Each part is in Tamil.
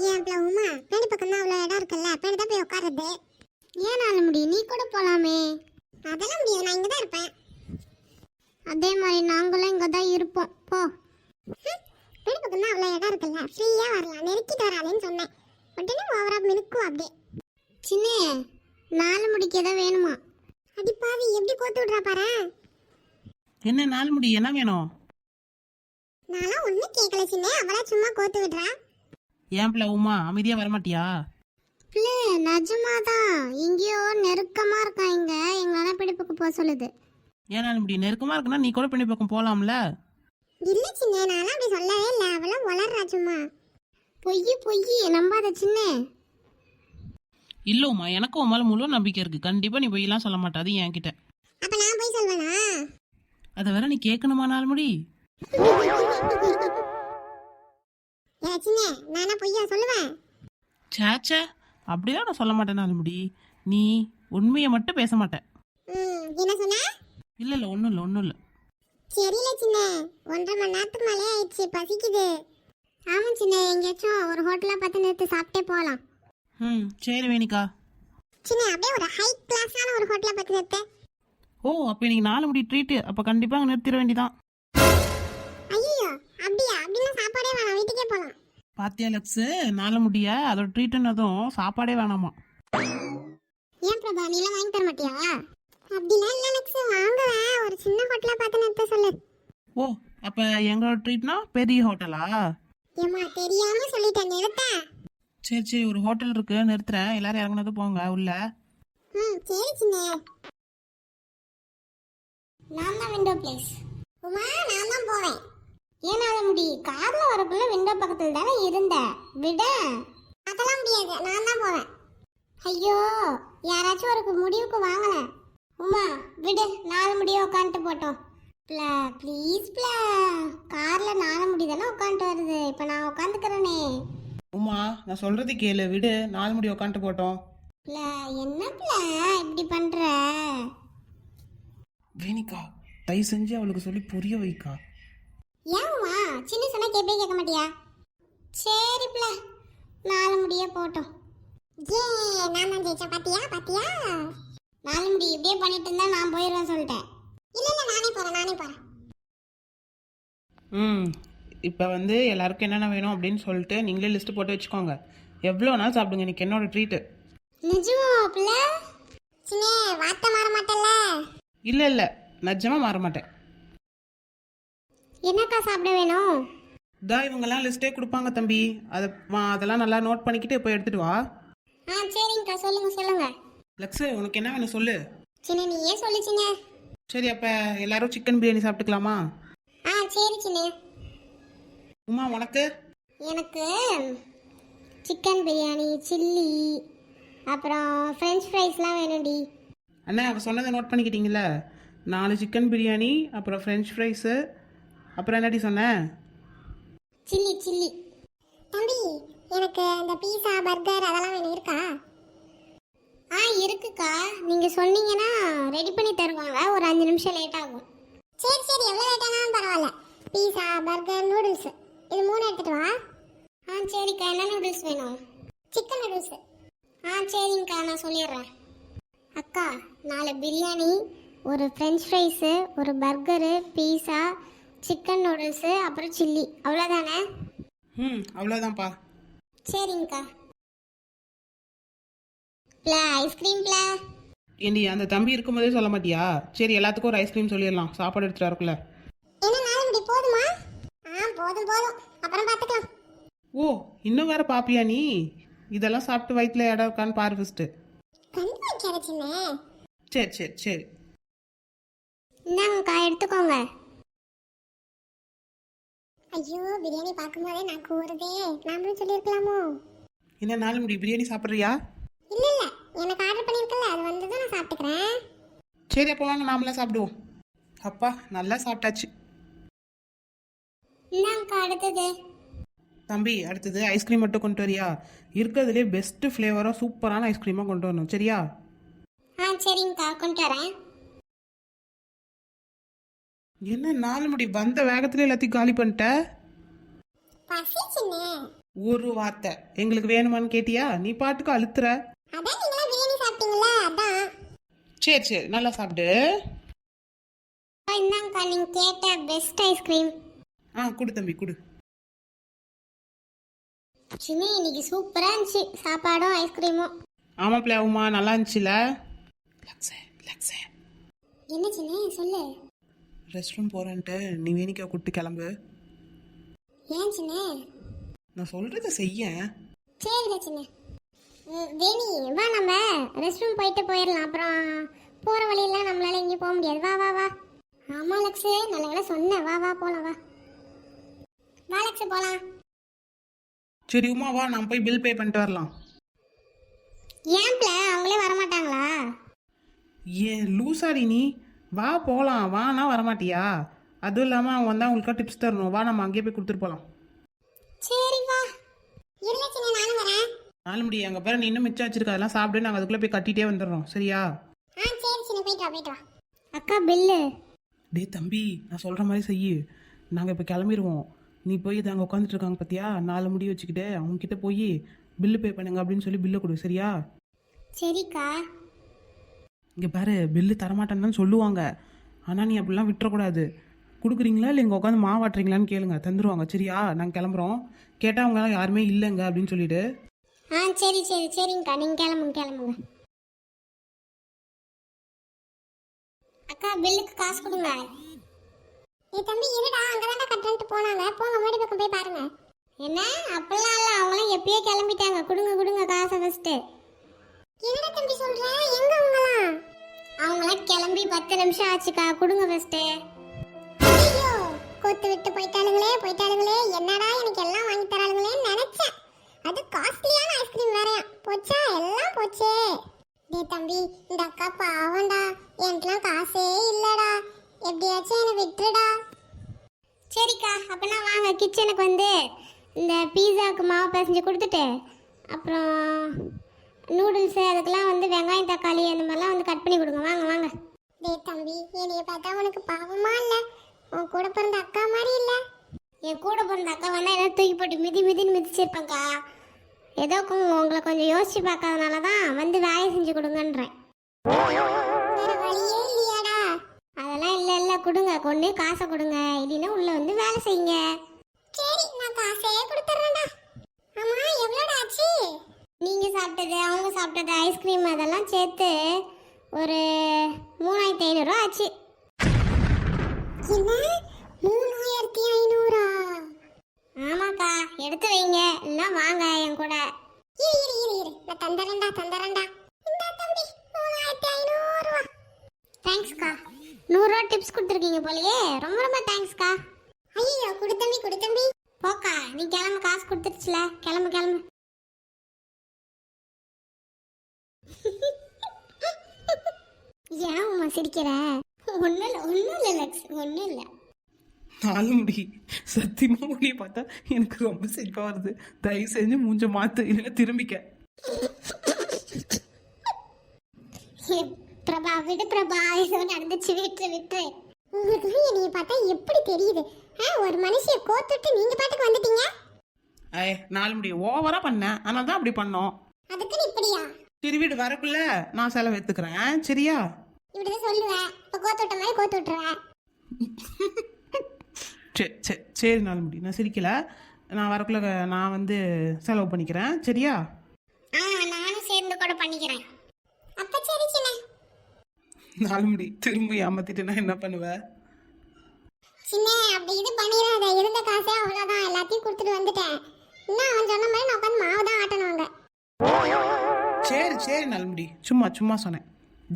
ஏன் உமா பேணி பக்கம் தான் அவ்வளோ இடம் இருக்குல்ல, பேணி தான் போய் உட்காருது. ஏனால முடியும், நீ கூட போலாமே. அதெல்லாம் முடியாது, நான் இங்கே தான் இருப்பேன். அதே மாதிரி நாங்களும் இங்கே தான் இருப்போம். போ. பேணி பக்கம் தான் அவ்வளோ இடம் இருக்குல்ல, ஃப்ரீயாக வரலாம், நெருக்கிட்டு வராதுன்னு சொன்னேன். உடனே ஓவரா மினுக்கும் அப்படியே. சின்ன 4 முடிக்கு ஏதோ வேணுமா? அடிப்பாவி எப்படி கோத்து விட்றா பாரு. என்ன 4 முடி என்ன வேணும்? நான்லாம் ஒன்றும் கேட்கல சின்ன, அவளா சும்மா கோத்து விடுறா. ஏன் பிள்ளை உமா அமைதியா வரமாட்டியா? பிள்ளை நிஜமாதான் எங்கேயோ நெருக்கமா இருக்கான், இங்க எங்களால பிடிப்புக்கு போக சொல்லுது. ஏன் 4 முடி நெருக்கமா இருக்குன்னா நீ கூட பண்ணி பக்கம் போலாம்ல. இல்ல சின்ன, நான்லாம் அப்படி சொல்லவே இல்லை, அவளாம் வளர்றா சும்மா. பொய் நம்பாத சின்ன. இல்ல உமா, எனக்கு உன் மேல முழு நம்பிக்கை இருக்கு. கண்டிப்பா நீ பொய்யெல்லாம் சொல்ல மாட்டாது என்கிட்ட. அப்ப நான் போய் சொல்வேனா? அதை வேற நீ கேட்கணுமா 4 முடி? சின்ன நானா பொய்யா சொல்லுவேன்? சேச்சே, அப்படிதான் நான் சொல்ல மாட்டேன் 4 முடி. நீ உண்மையை மட்டும் பேச மாட்டேன். என்ன சொன்ன? இல்ல ஒன்றும் இல்லை. சரியில்ல சின்ன, 1.5 மணி நேரத்துக்கு மேலே ஆயிடுச்சு, பசிக்குது. ஆமா சின்ன, எங்கேயாச்சும் ஒரு ஹோட்டலா பார்த்து நிறுத்து சாப்பிட்டே போகலாம். சரி வேணிக்கா. சின்ன அப்படியே ஒரு ஹை கிளாஸான ஒரு ஹோட்டலா பார்த்து நிறுத்து. ஓ அப்போ இன்னைக்கு 4 முடி ட்ரீட்டு, அப்போ கண்டிப்பாக அங்கே நிறுத்திட வேண்டிதான். ஐயோ அப்படியா? அப்படின்னா சாப்பாடே வேணாம், வீட்டுக்கே போகலாம். பாத்தியா லக்ஸு, 4 முடிய அதோட ட்ரீட்டுன்னதும் சாப்பாடே வேணாமா. ஏன் பிரபா, நீலாம் வாங்கி தர மாட்டியா? அப்படிலாம் இல்லை லக்ஸ், வாங்குவேன். ஒரு சின்ன ஹோட்டலா பார்த்து நிறுத்த சொல்லு. ஓ அப்போ எங்களோட ட்ரீட்னா பெரிய ஹோட்டலா? ஏமா தெரியாம சொல்லிட்டேன், நிறுத்த. சரி ஒரு ஹோட்டல் இருக்கு, நிறுத்துறேன். எல்லாரும் இறங்குனது போங்க உள்ள. சரி சின்ன. நான் தான் விண்டோ பிளேஸ். உமா நான் தான் போவேன். ஏனால முடி, கார்ல வரக்குள்ள விண்டோ பக்கத்துல தானே இருந்த, விட. அதெல்லாம் முடியாது, நான் தான் போவேன். ஐயோ யாராச்சும் ஒரு முடிவுக்கு வாங்கல. உமா விடு, 4 முடிய உட்காந்துட்டு போட்டோம். ப்ளீஸ் கார்ல 4 முடி தானே உட்காந்துட்டு வருது, இப்போ நான் உட்காந்துக்கிறேனே. உமா நான் சொல்றது கேளு, விடு, 4 முடி உட்காந்துட்டு போட்டோம். என்ன இப்படி பண்ற? வேணிக்கா தயவு செஞ்சு அவளுக்கு சொல்லி புரிய வைக்கா. ஏம்மா சின்ன சொன்னா கேட்பே கேட்க மாட்டியா? சரி 4 முடிய போட்டோம். நான் தான் ஜெயிச்சேன், பாத்தியா 4 முடி இப்படியே பண்ணிட்டு இருந்தா நான் போயிடுவேன் சொல்லிட்டேன். இல்ல நானே போறேன். இப்போ வந்து எல்லாருக்கும் என்னென்ன வேணும் அப்படின்னு சொல்லிட்டு நீங்களே லிஸ்ட் போட்டு வச்சுக்கோங்க. எவ்வளோ நாள் சாப்பிடுங்க, இன்னைக்கு என்னோட ட்ரீட்டு. நிஜமா பிள்ளை? சின்ன வார்த்தை மாற மாட்டல்ல? இல்லை நிஜமா மாற மாட்டேன். என்னக்கா சாப்பிட வேணும்? இவங்கெல்லாம் லிஸ்ட்டே கொடுப்பாங்க தம்பி, அதெல்லாம் நல்லா நோட் பண்ணிக்கிட்டு போய் எடுத்துட்டு வா. சரிங்கக்கா, சொல்லுங்க. லக்ஸு உனக்கு என்ன வேணும் சொல்லு. சின்ன நீயே சொல்லு சின்ன. சரி அப்போ எல்லாரும் சிக்கன் பிரியாணி சாப்பிட்டுக்கலாமா? சரி சின்ன. உமா உனக்கு? எனக்கு சிக்கன் பிரியாணி, சில்லி, அப்புறம் ஃப்ரெஞ்ச் ஃப்ரைஸ்லாம் வேணும்டி. அண்ணா அவள் சொன்னதை நோட் பண்ணிக்கிட்டீங்களா? 4 சிக்கன் பிரியாணி, அப்புறம் ஃப்ரெஞ்ச் ஃப்ரைஸு, அப்புறம் என்னடி சொன்னேன்? சில்லி. தம்பி எனக்கு இந்த பீஸா பர்கர் அதெல்லாம் வேணும், இருக்கா? இருக்குக்கா, நீங்கள் சொன்னீங்கன்னா ரெடி பண்ணி தருவாங்க. ஒரு 5 நிமிஷம் லேட் ஆகும். சரி எவ்வளோ லேட் ஆனாலும் பரவாயில்ல. பீஸா பர்கர் நூடுல்ஸ் இது 3 எடுத்துட்டு வா. சரிக்கா. என்ன நூடுல்ஸ் வேணும்? Chicken noodles. சரிங்கக்கா, நான் சொல்லிடுறேன். அக்கா 4 பிரியாணி, ஒரு ஃப்ரெஞ்ச் ஃப்ரைஸு, ஒரு பர்கரு, பீஸா, சிக்கன் நூடுல்ஸு, அப்புறம் சில்லி, அவ்வளோதானே? அவ்வளோதான்ப்பா. சரிங்கக்கா. ஐஸ்கிரீம் ஏண்டி அந்த தம்பி இருக்கும்போதே சொல்ல மாட்டியா? சரி எல்லாத்துக்கும் ஒரு ஐஸ்கிரீம் சொல்லிடலாம், சாப்பாடு எடுத்துட்டு வரக்குள்ள. போதுமா? போதும், அப்புறம் பார்த்துக்கலாம். ஓ இன்னும் வேற பாப்பியா நீ? இதெல்லாம் சாப்பிட்டு வயிற்றுல இடம் இருக்கான்னு பாரு ஃபர்ஸ்ட். சரி இந்தாங்கக்கா, எடுத்துக்கோங்க. ஐயோ பிரியாணி பார்க்கும்போதே நான் கூறுதே, நாமளும் சொல்லியிருக்கலாமோ? என்ன 4 முடி பிரியாணி சாப்பிட்றியா? இல்ல எனக்கு ஆர்டர் பண்ணியிருக்கல, அது வந்ததும் நான் சாப்பிட்டுக்கிறேன். சரி அப்போ வாங்க நாமளாம் சாப்பிடுவோம். அப்பா நல்லா சாப்பிட்டாச்சு. இந்தாங்கக்கா அடுத்தது. தம்பி அடுத்தது ஐஸ்கிரீம் மட்டும் கொண்டு வரியா? இருக்கிறதுலே பெஸ்ட் ஃப்ளேவராக சூப்பரான ஐஸ்கிரீமாக கொண்டு வரணும், சரியா? சரிங்கக்கா, கொண்டு வரேன். என்ன 4 முடி வந்த வேகத்துல எல்லாத்தையும் காலி பண்ணிட்ட? பசிச்சுன்னு ஒரு வார்த்தை எங்களுக்கு வேணுமான்னு கேட்டியா? நீ பாட்டுக்கு அழுத்துற. அதான் நீங்களா பிரியாணி சாப்பிட்டீங்களா அதான். சரி சரி நல்லா சாப்பிடு. இந்தாங்கக்கா நீங்க கேட்ட பெஸ்ட் ஐஸ்கிரீம். கொடு தம்பி கொடு. சின்ன இன்னைக்கு சூப்பரா இருந்துச்சு சாப்பாடும் ஐஸ்கிரீமும். ஆமாப்பிள்ள உமா நல்லா இருந்துச்சுல. லக்ஸே லக்ஸே என்ன சின்ன சொல்லு. ரெஸ்ட் ரூம் போகிறேன்ட்டு நீ வேணிக்கா கூப்பிட்டு கிளம்பு. ஏன் சின்ன? நான் சொல்கிறத செய்ய. சரிடா சின்ன. வேணி வா நம்ம ரெஸ்ட் ரூம் போயிடலாம். அப்புறம் போகிற வழியெல்லாம் நம்மளால எங்கேயும் போக முடியாது. வா வா வா. ஆமாம் லக்ஸு நல்ல வேலை சொன்னேன். வா வா போகலாம் வா. வா லக்ஸு போகலாம். சரி உமா வா நான் போய் பில் பே பண்ணிட்டு வரலாம். ஏன்ப்ல அவங்களே வரமாட்டாங்களா? ஏன் லூசாடி நீ? வா போகலாம். வானா வரமாட்டியா? அதுவும் இல்லாமல் அவங்க வந்தால் அவங்களுக்கா டிப்ஸ் தரணும். வா நம்ம அங்கேயே போய் கொடுத்துட்டு போகலாம். சரி வா. இருங்க சின்ன நானும் வரேன். 4 மணி அங்கே பாரு நீ இன்னும் மிச்சம் வச்சிருக்க அதெல்லாம் சாப்பிட்டு நாங்கள் அதுக்குள்ளே போய் கட்டிகிட்டே வந்துடுறோம் சரியா? சரி சின்ன போயிட்டு வா போயிட்டு வா. அக்கா பில்லு. டே தம்பி நான் சொல்கிற மாதிரி செய்யு. நாங்கள் இப்போ கிளம்பிடுவோம். நீ போய் இது அங்கே உட்காந்துட்டு இருக்காங்க பார்த்தியா 4 முடி வச்சுக்கிட்டு அவங்கக்கிட்ட போய் பில்லு பே பண்ணுங்க அப்படின்னு சொல்லி பில்லை கொடு சரியா? சரிக்கா. இங்கே பாரு பில்லு தரமாட்டேன்னு தான் சொல்லுவாங்க. ஆனால் நீ அப்படிலாம் விட்டுறக்கூடாது. கொடுக்குறீங்களா இல்லை இங்கே உட்காந்து மாவாட்டுறீங்களான்னு கேளுங்க தந்துடுவாங்க சரியா? நாங்கள் கிளம்புறோம். கேட்டால் அவங்களாம் யாருமே இல்லைங்க அப்படின்னு சொல்லிட்டு. சரி சரி சரிங்கக்கா நீங்கள் கிளம்புங்க. அக்கா பில்லுக்கு காசு கொடுங்க. தம்பி இருடா அங்கதான்டா கட்டன்ட்டு போனாங்க. போங்க முன்னாடி பக்கம் போய் பாருங்க. என்ன அப்படிலாம் இல்லை அவங்களாம் எப்பயே கிளம்பிட்டாங்க. கொடுங்க காசை ஃபஸ்ட்டு. என்னடா தம்பி சொல்ற? எங்க அவங்களாம் கிளம்பி 10 நிமிஷம் ஆச்சுக்கா. கொடுங்க ஃபஸ்ட்டு. ஐயோ கொத்து விட்டு போயிட்டாளுங்களே. என்னடா எனக்கு எல்லாம் வாங்கி தராளுங்களேன்னு நினைச்சேன். அது காஸ்ட்லியான ஐஸ்கிரீம் வேறையா. போச்சா எல்லாம் போச்சே. டேய் தம்பி இந்த அக்கா பாவண்டா. எனக்குலாம் காசே இல்லடா. எப்படியாச்சும் என்னை விட்டுடா. சரிக்கா அப்பனா வாங்க கிச்சனுக்கு வந்து இந்த பீஸாவுக்கு மாவு பிசைஞ்சு கொடுத்துட்டு அப்புறம் நூடுல்ஸு அதுக்கெல்லாம் வந்து வெங்காயம் தக்காளி அந்த மாதிரிலாம் வந்து கட் பண்ணி கொடுங்க. வாங்க. டேய் தம்பி என்னைய பார்த்தா உனக்கு பாவமா இல்லை? உன் கூட பிறந்த அக்கா மாதிரி இல்லை? என் கூட பிறந்த அக்கா வந்தால் ஏதோ தூக்கி போட்டு மிதின்னு மிதிச்சிருப்பேங்க்கா. ஏதோ உங்களை கொஞ்சம் யோசிச்சு பார்க்காதனால தான் வந்து வேலையை செஞ்சு கொடுங்கன்றேன். வேற வழியே இல்லையாடா? அதெல்லாம் இல்லை கொடுங்க. கொண்டு காசை கொடுங்க. இல்லைன்னா உள்ள வந்து வேலை செய்யுங்க. சரி நான் காசே கொடுத்துட்றேன்டா. ஆமா எவ்வளோடா ஆச்சு? நீங்க சாப்பிட்டது அவங்க சாப்பிட்டது ஐஸ்கிரீம் அதெல்லாம் சேர்த்து ஒரு 3500 ஆச்சு. என்ன 3500? ஆமாக்கா எடுத்து வைங்க. இல்லைன்னா வாங்க என் கூட. இரு நான் தந்துறேன்டா. இந்த தம்பி 3500. தேங்க்ஸ்க்கா. 100 ரூபா டிப்ஸ் கொடுத்துருக்கீங்க போலயே. ரொம்ப தேங்க்ஸ்க்கா. ஐயோ குடு தம்பி. போக்கா நீ கிளம்பு. காசு கொடுத்துருச்சுல கிளம்பு. ஏன் உமா சிரிக்கிற? ஒன்றும் இல்லை லக்ஸ் ஒன்றும் இல்லை. 4 முடி சத்தியமா முடிய பார்த்தா எனக்கு ரொம்ப சிரிப்பாக வருது. தயவு செஞ்சு மூஞ்ச மாற்று இல்லைன்னா திரும்பிக்க. பிரபா விடு பிரபா. ஏதோ நடந்துச்சு விட்டு. உங்களுக்கு என்னைய பார்த்தா எப்படி தெரியுது? ஒரு மனுஷிய கோத்துட்டு நீங்க பாட்டுக்கு வந்துட்டீங்க. 4 முடி ஓவரா பண்ணேன் ஆனால் தான் அப்படி பண்ணோம். அதுக்குன்னு இப்படியா? சரி வீடு வரக்குள்ள நான் செலவு எடுத்துக்கிறேன் சரியா? இப்படிதான் சொல்லுவேன். இப்போ கோத்து விட்ட மாதிரி கோத்து விட்டுருவேன். சரி 4 முடி நான் சிரிக்கல. நான் வரக்குள்ள நான் வந்து செலவு பண்ணிக்கிறேன் சரியா? நானும் சேர்ந்து கூட பண்ணிக்கிறேன். அப்ப சரி சின்ன. 4 முடி திரும்ப ஏமாத்திட்டுனா என்ன பண்ணுவேன்? சின்ன அப்படி இது பண்ணிடாத. இருந்த காசே அவ்வளோதான். எல்லாத்தையும் கொடுத்துட்டு வந்துட்டேன். இன்னும் அவன் சொன்ன மாதிரி நான் உட்காந்து மாவு தான் ஆட்டணுவாங்க. சரி 4 முடி சும்மா சொன்னேன்.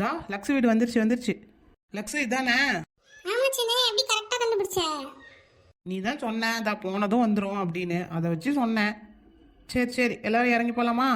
தா லக்ஸு வீடு வந்துருச்சு. லக்ஸு இதானே? ஆமா சின்ன எப்படி கரெக்டாக கண்டுபிடிச்ச? நீ தான் சொன்ன போனதும் வந்துடும் அப்படின்னு அதை வச்சு சொன்னேன். சரி எல்லாரும் இறங்கி போகலாமா?